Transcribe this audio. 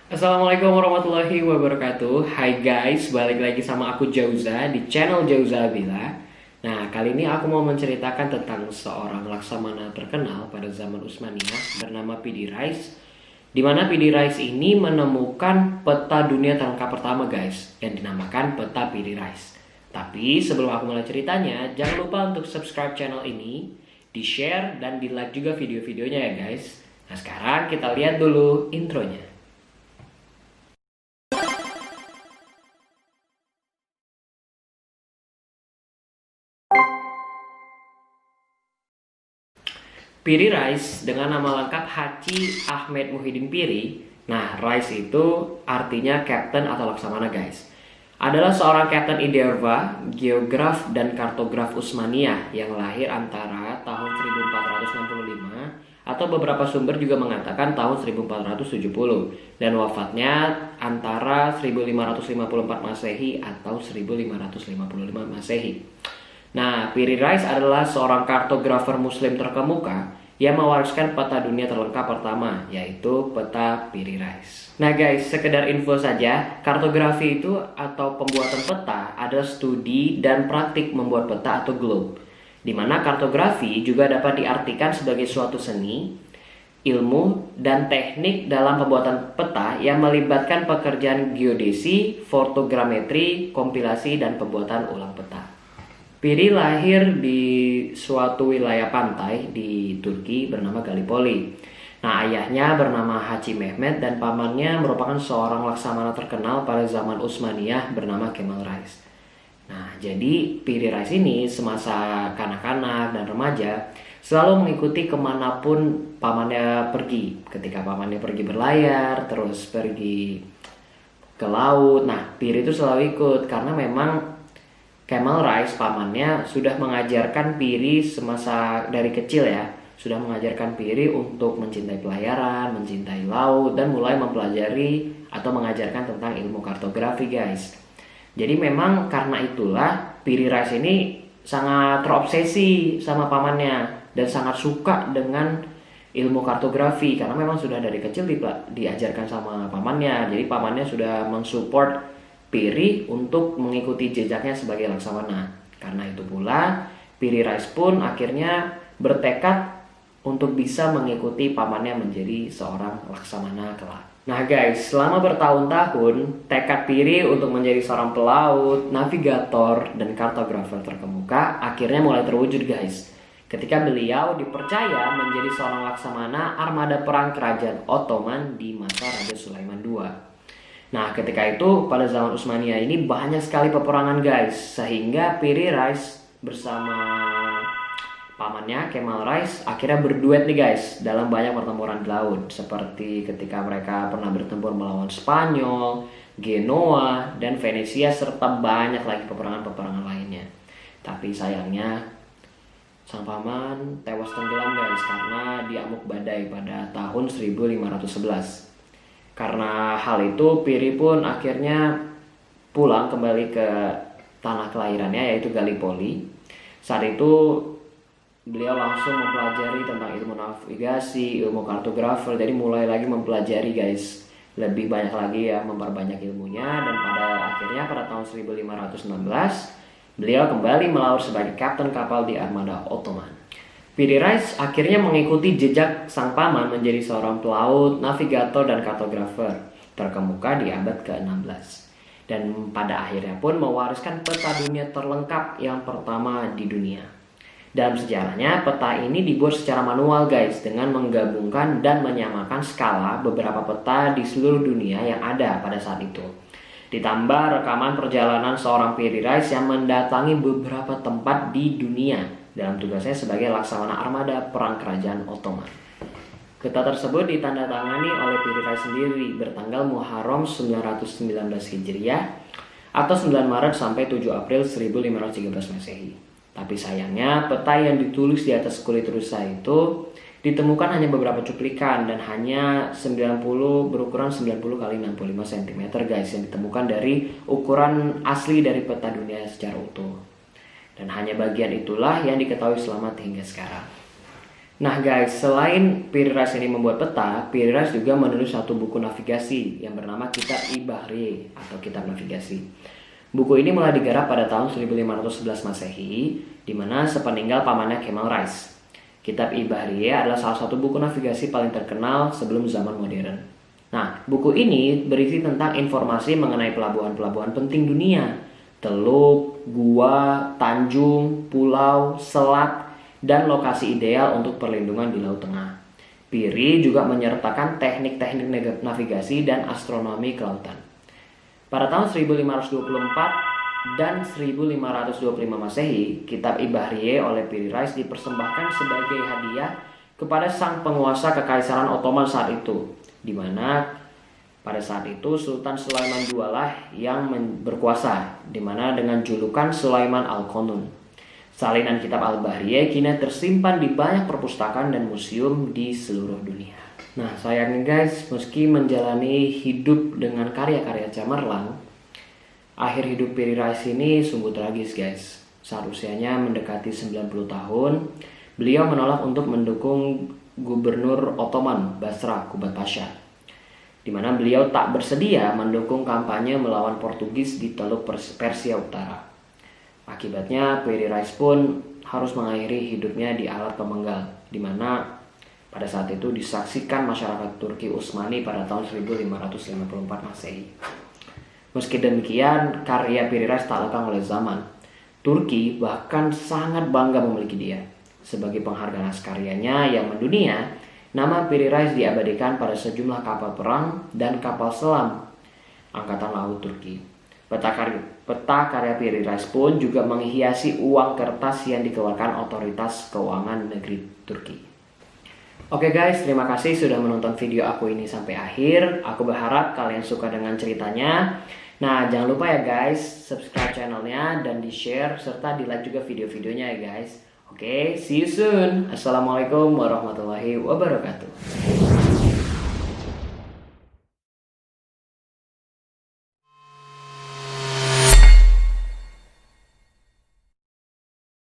Assalamualaikum warahmatullahi wabarakatuh. Hai guys, balik lagi sama aku Jauza di channel Jauza Bila. Nah, kali ini aku mau menceritakan tentang seorang laksamana terkenal pada zaman Utsmaniyah bernama P.D. Rice. Di mana P.D. Rice ini menemukan peta dunia terlengkap pertama guys, yang dinamakan peta P.D. Rice. Tapi sebelum aku mulai ceritanya, jangan lupa untuk subscribe channel ini, di-share dan di-like juga video-videonya ya guys. Nah, sekarang kita lihat dulu intronya. Piri Rais dengan nama lengkap Haji Ahmed Muhyiddin Piri. Nah, Rais itu artinya Captain atau Laksamana guys. Adalah seorang Captain Idearva, geograf dan kartograf Utsmaniyah yang lahir antara tahun 1465 atau beberapa sumber juga mengatakan tahun 1470 dan wafatnya antara 1554 Masehi atau 1555 Masehi. Nah, Piri Rais adalah seorang kartografer muslim terkemuka yang mewariskan peta dunia terlengkap pertama, yaitu peta Piri Rais. Nah guys, sekedar info saja, kartografi itu atau pembuatan peta adalah studi dan praktik membuat peta atau globe. Di mana kartografi juga dapat diartikan sebagai suatu seni, ilmu, dan teknik dalam pembuatan peta yang melibatkan pekerjaan geodesi, fotogrametri, kompilasi, dan pembuatan ulang peta. Piri lahir di suatu wilayah pantai di Turki bernama Gallipoli. Nah, ayahnya bernama Haji Mehmet dan pamannya merupakan seorang laksamana terkenal pada zaman Utsmaniyah bernama Kemal Rais. Nah, jadi Piri Rais ini semasa kanak-kanak dan remaja selalu mengikuti kemanapun pamannya pergi. Ketika pamannya pergi berlayar, terus pergi ke laut. Nah, Piri itu selalu ikut karena memang Kemal Rais pamannya sudah mengajarkan Piri semasa dari kecil ya, sudah mengajarkan Piri untuk mencintai pelayaran, mencintai laut, dan mulai mempelajari atau mengajarkan tentang ilmu kartografi guys. Jadi memang karena itulah Piri Rais ini sangat terobsesi sama pamannya dan sangat suka dengan ilmu kartografi karena memang sudah dari kecil diajarkan sama pamannya. Jadi pamannya sudah mensupport Piri untuk mengikuti jejaknya sebagai laksamana. Karena itu pula Piri Rais pun akhirnya bertekad untuk bisa mengikuti pamannya menjadi seorang laksamana kelak. Nah guys, selama bertahun-tahun tekad Piri untuk menjadi seorang pelaut, navigator, dan kartografer terkemuka akhirnya mulai terwujud guys. Ketika beliau dipercaya menjadi seorang laksamana armada perang kerajaan Ottoman di masa Raja Sulaiman II. Nah, ketika itu pada zaman Utsmaniyah ini banyak sekali peperangan guys, sehingga Piri Rais bersama pamannya Kemal Rais akhirnya berduet nih guys dalam banyak pertempuran di laut, seperti ketika mereka pernah bertempur melawan Spanyol, Genoa, dan Venesia serta banyak lagi peperangan-peperangan lainnya. Tapi sayangnya sang paman tewas tenggelam guys karena diamuk badai pada tahun 1511. Karena hal itu, Piri pun akhirnya pulang kembali ke tanah kelahirannya yaitu Gallipoli. Saat itu beliau langsung mempelajari tentang ilmu navigasi, ilmu kartografer. Jadi mulai lagi mempelajari guys, lebih banyak lagi ya, memperbanyak ilmunya. Dan pada akhirnya pada tahun 1516 beliau kembali melaut sebagai kapten kapal di armada Ottoman. Piri Rais akhirnya mengikuti jejak sang paman menjadi seorang pelaut, navigator, dan kartografer terkemuka di abad ke-16. Dan pada akhirnya pun mewariskan peta dunia terlengkap yang pertama di dunia. Dalam sejarahnya, peta ini dibuat secara manual guys, dengan menggabungkan dan menyamakan skala beberapa peta di seluruh dunia yang ada pada saat itu. Ditambah rekaman perjalanan seorang Piri Rais yang mendatangi beberapa tempat di dunia dalam tugasnya sebagai laksamana armada perang kerajaan Ottoman. Peta tersebut ditandatangani oleh Piri Rais sendiri bertanggal Muharram 919 Hijriah atau 9 Maret sampai 7 April 1513 Masehi. Tapi sayangnya peta yang ditulis di atas kulit rusa itu ditemukan hanya beberapa cuplikan dan hanya 90 berukuran 90 kali 65 cm guys yang ditemukan dari ukuran asli dari peta dunia secara utuh. Dan hanya bagian itulah yang diketahui selamat hingga sekarang. Nah guys, selain Piri Reis ini membuat peta, Piri Reis juga menulis satu buku navigasi yang bernama Kitab Ibahri atau Kitab Navigasi. Buku ini mulai digarap pada tahun 1511 Masehi, di mana sepeninggal pamannya Kemal Reis. Kitab Ibahri adalah salah satu buku navigasi paling terkenal sebelum zaman modern. Nah, buku ini berisi tentang informasi mengenai pelabuhan-pelabuhan penting dunia, teluk, gua, tanjung, pulau, selat, dan lokasi ideal untuk perlindungan di Laut Tengah. Piri juga menyertakan teknik-teknik navigasi dan astronomi kelautan. Pada tahun 1524 dan 1525 Masehi, Kitab Ibahriye oleh Piri Reis dipersembahkan sebagai hadiah kepada sang penguasa Kekaisaran Ottoman saat itu, di mana pada saat itu Sultan Sulaiman II lah yang berkuasa, di mana dengan julukan Sulaiman Al-Qanun. Salinan Kitab Al-Bahriye kini tersimpan di banyak perpustakaan dan museum di seluruh dunia. Nah, sayangnya guys, meski menjalani hidup dengan karya-karya cemerlang, akhir hidup Piri Reis ini sungguh tragis guys. Saat usianya mendekati 90 tahun, beliau menolak untuk mendukung Gubernur Ottoman Basra Kubat Pasha, di mana beliau tak bersedia mendukung kampanye melawan Portugis di Teluk Persia Utara. Akibatnya Piri Reis pun harus mengakhiri hidupnya di alat pemenggal, di mana pada saat itu disaksikan masyarakat Turki Utsmani pada tahun 1554 Masehi. Meski demikian, karya Piri Reis tak lekang oleh zaman. Turki bahkan sangat bangga memiliki dia. Sebagai penghargaan atas karyanya yang mendunia, nama Piri Reis diabadikan pada sejumlah kapal perang dan kapal selam Angkatan Laut Turki. Peta karya Piri Reis pun juga menghiasi uang kertas yang dikeluarkan otoritas keuangan negeri Turki. Oke guys, terima kasih sudah menonton video aku ini sampai akhir. Aku berharap kalian suka dengan ceritanya. Nah, jangan lupa ya guys, subscribe channelnya dan di-share serta di-like juga video-videonya ya guys. Oke, see you soon. Assalamualaikum warahmatullahi wabarakatuh.